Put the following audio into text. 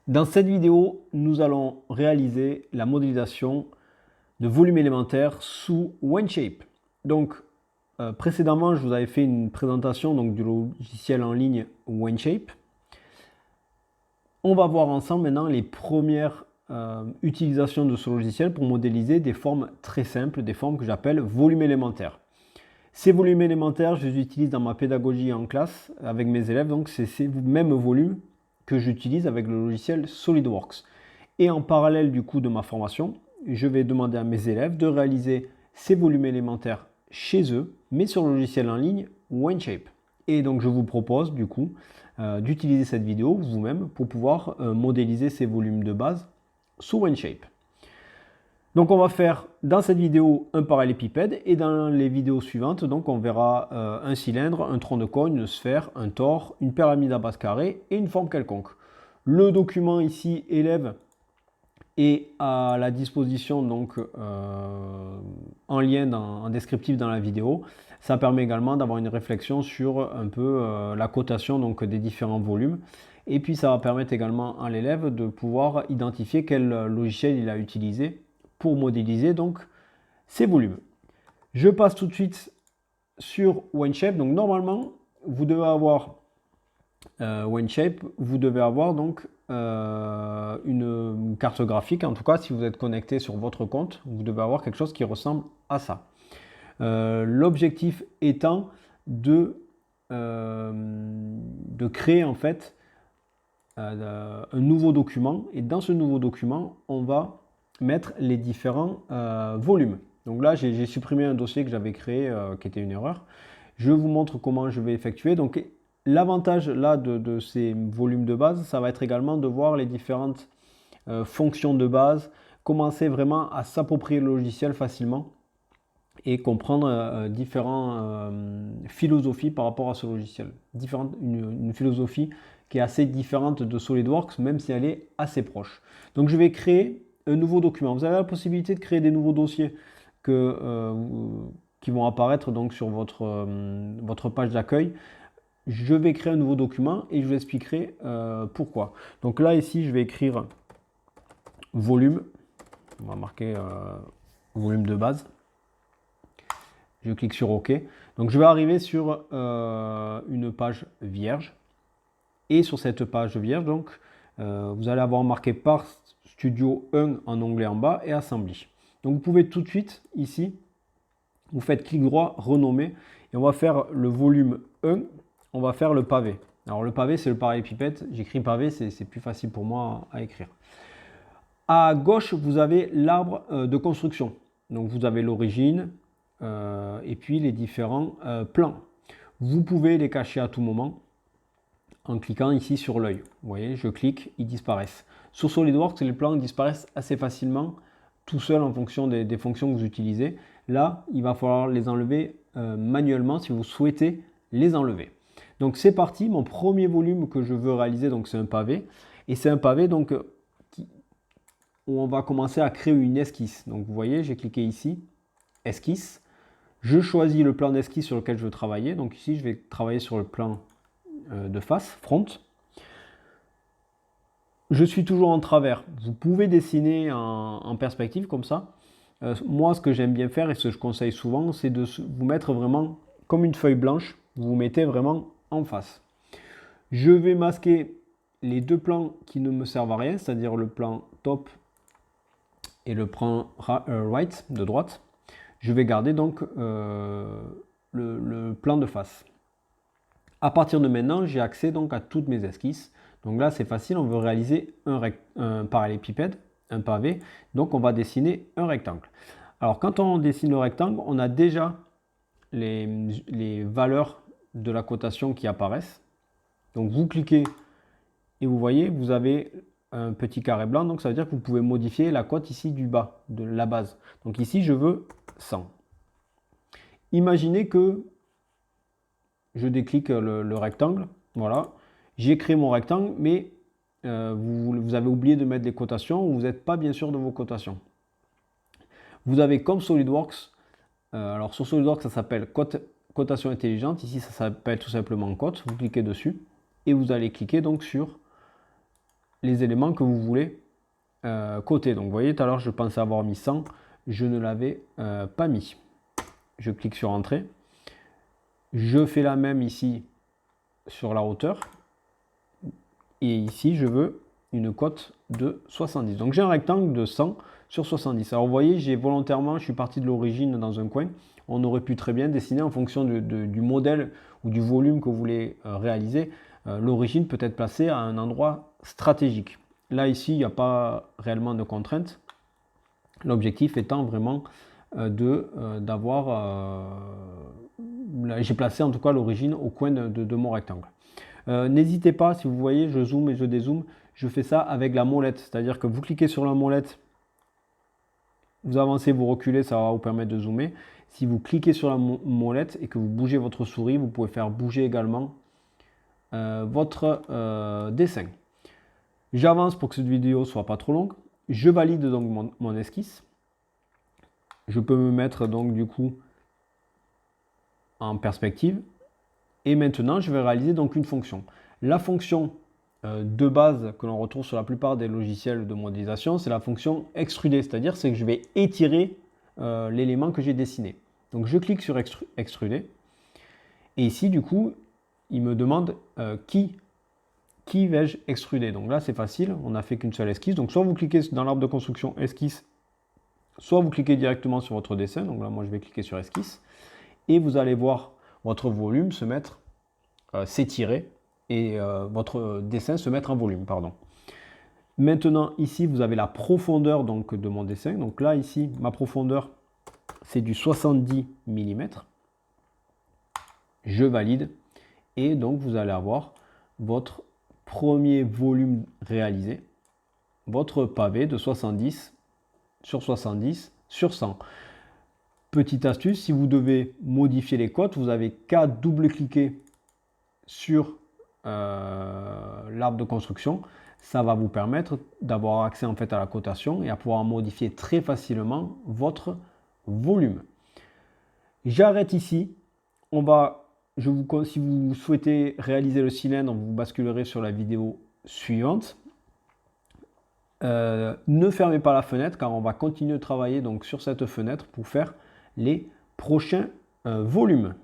Dans cette vidéo, nous allons réaliser la modélisation de volume élémentaire sous OneShape. Donc, précédemment, je vous avais fait une présentation du logiciel en ligne OneShape. On va voir ensemble maintenant les premières utilisations de ce logiciel pour modéliser des formes très simples, des formes que j'appelle volume élémentaire. Ces volumes élémentaires, je les utilise dans ma pédagogie en classe avec mes élèves, donc c'est ces mêmes volumes que j'utilise avec le logiciel SolidWorks. Et en parallèle du coup de ma formation, je vais demander à mes élèves de réaliser ces volumes élémentaires chez eux, mais sur le logiciel en ligne OneShape. Et donc je vous propose du coup d'utiliser cette vidéo vous-même pour pouvoir modéliser ces volumes de base sous OneShape. Donc on va faire dans cette vidéo un parallélépipède et dans les vidéos suivantes, donc on verra un cylindre, un tronc de cône, une sphère, un tore, une pyramide à base carrée et une forme quelconque. Le document ici élève est à la disposition donc en lien en descriptif dans la vidéo. Ça permet également d'avoir une réflexion sur un peu la cotation donc des différents volumes. Et puis ça va permettre également à l'élève de pouvoir identifier quel logiciel il a utilisé pour modéliser donc ces volumes. Je passe tout de suite sur OneShape. Donc normalement, vous devez avoir OneShape, vous devez avoir donc une carte graphique. En tout cas, si vous êtes connecté sur votre compte, vous devez avoir quelque chose qui ressemble à ça. L'objectif étant de créer en fait un nouveau document. Et dans ce nouveau document, on va mettre les différents volumes. Donc là, j'ai supprimé un dossier que j'avais créé qui était une erreur. Je vous montre comment je vais effectuer. Donc l'avantage là de ces volumes de base, ça va être également de voir les différentes fonctions de base, commencer vraiment à s'approprier le logiciel facilement et comprendre différentes philosophies par rapport à ce logiciel. Une philosophie qui est assez différente de SolidWorks, même si elle est assez proche. Donc je vais créer un nouveau document. Vous avez la possibilité de créer des nouveaux dossiers qui vont apparaître donc sur votre page d'accueil. Je vais créer un nouveau document et je vous expliquerai pourquoi. Donc là, ici, je vais écrire volume. On va marquer volume de base. Je clique sur OK. Donc je vais arriver sur une page vierge. Et sur cette page vierge, donc, vous allez avoir marqué Part Studio 1 en onglet en bas et Assembly. Donc vous pouvez tout de suite, ici, vous faites clic droit, renommer, et on va faire le volume 1, on va faire le pavé. Alors le pavé, c'est le parallélépipède. J'écris pavé, c'est plus facile pour moi à écrire. À gauche, vous avez l'arbre de construction. Donc vous avez l'origine et puis les différents plans. Vous pouvez les cacher à tout moment en cliquant ici sur l'œil. Vous voyez, je clique, ils disparaissent. Sur SolidWorks, les plans disparaissent assez facilement, tout seul en fonction des fonctions que vous utilisez. Là, il va falloir les enlever manuellement si vous souhaitez les enlever. Donc c'est parti, mon premier volume que je veux réaliser, donc c'est un pavé. Et c'est un pavé donc où on va commencer à créer une esquisse. Donc vous voyez, j'ai cliqué ici, esquisse. Je choisis le plan d'esquisse sur lequel je veux travailler. Donc ici, je vais travailler sur le plan de face, front. Je suis toujours en travers. Vous pouvez dessiner en perspective comme ça. Moi, ce que j'aime bien faire et ce que je conseille souvent, c'est de vous mettre vraiment comme une feuille blanche. Vous vous mettez vraiment en face. Je vais masquer les deux plans qui ne me servent à rien, c'est-à-dire le plan top et le plan right de droite. Je vais garder donc le plan de face. À partir de maintenant, j'ai accès donc à toutes mes esquisses. Donc là, c'est facile, on veut réaliser un parallélépipède, un pavé. Donc on va dessiner un rectangle. Alors quand on dessine le rectangle, on a déjà les valeurs de la cotation qui apparaissent. Donc vous cliquez et vous voyez, vous avez un petit carré blanc. Donc ça veut dire que vous pouvez modifier la cote ici du bas, de la base. Donc ici, je veux 100. Imaginez que je déclique le rectangle, voilà. J'ai créé mon rectangle, mais vous avez oublié de mettre les cotations ou vous n'êtes pas bien sûr de vos cotations. Vous avez comme SolidWorks, alors sur SolidWorks ça s'appelle cotation intelligente, ici ça s'appelle tout simplement cote, vous cliquez dessus et vous allez cliquer donc sur les éléments que vous voulez coter. Donc vous voyez, tout à l'heure je pensais avoir mis 100, je ne l'avais pas mis. Je clique sur Entrée. Je fais la même ici sur la hauteur. Et ici, je veux une cote de 70. Donc j'ai un rectangle de 100 sur 70. Alors vous voyez, j'ai volontairement, je suis parti de l'origine dans un coin. On aurait pu très bien dessiner en fonction du modèle ou du volume que vous voulez réaliser. L'origine peut être placée à un endroit stratégique. Là, ici, il n'y a pas réellement de contrainte. L'objectif étant vraiment d'avoir... j'ai placé en tout cas l'origine au coin de mon rectangle. N'hésitez pas, si vous voyez, je zoome et je dézoome, je fais ça avec la molette. C'est-à-dire que vous cliquez sur la molette, vous avancez, vous reculez, ça va vous permettre de zoomer. Si vous cliquez sur la molette et que vous bougez votre souris, vous pouvez faire bouger également votre dessin. J'avance pour que cette vidéo soit pas trop longue. Je valide donc mon esquisse. Je peux me mettre donc du coup en perspective. Et maintenant, je vais réaliser donc une fonction. La fonction de base que l'on retrouve sur la plupart des logiciels de modélisation, c'est la fonction extruder, c'est-à-dire que je vais étirer l'élément que j'ai dessiné. Donc je clique sur extruder. Et ici, du coup, il me demande qui vais-je extruder. Donc là, c'est facile, on n'a fait qu'une seule esquisse. Donc soit vous cliquez dans l'arbre de construction esquisse, soit vous cliquez directement sur votre dessin. Donc là, moi, je vais cliquer sur esquisse. Et vous allez voir votre volume se mettre, s'étirer, et votre dessin se mettre en volume, pardon. Maintenant, ici, vous avez la profondeur donc, de mon dessin. Donc là, ici, ma profondeur, c'est du 70 mm. Je valide. Et donc, vous allez avoir votre premier volume réalisé, votre pavé de 70 sur 70 sur 100. Petite astuce, si vous devez modifier les cotes, vous avez qu'à double-cliquer sur l'arbre de construction. Ça va vous permettre d'avoir accès en fait à la cotation et à pouvoir modifier très facilement votre volume. J'arrête ici. Si vous souhaitez réaliser le cylindre, vous basculerez sur la vidéo suivante. Ne fermez pas la fenêtre car on va continuer de travailler donc sur cette fenêtre pour faire les prochains volumes.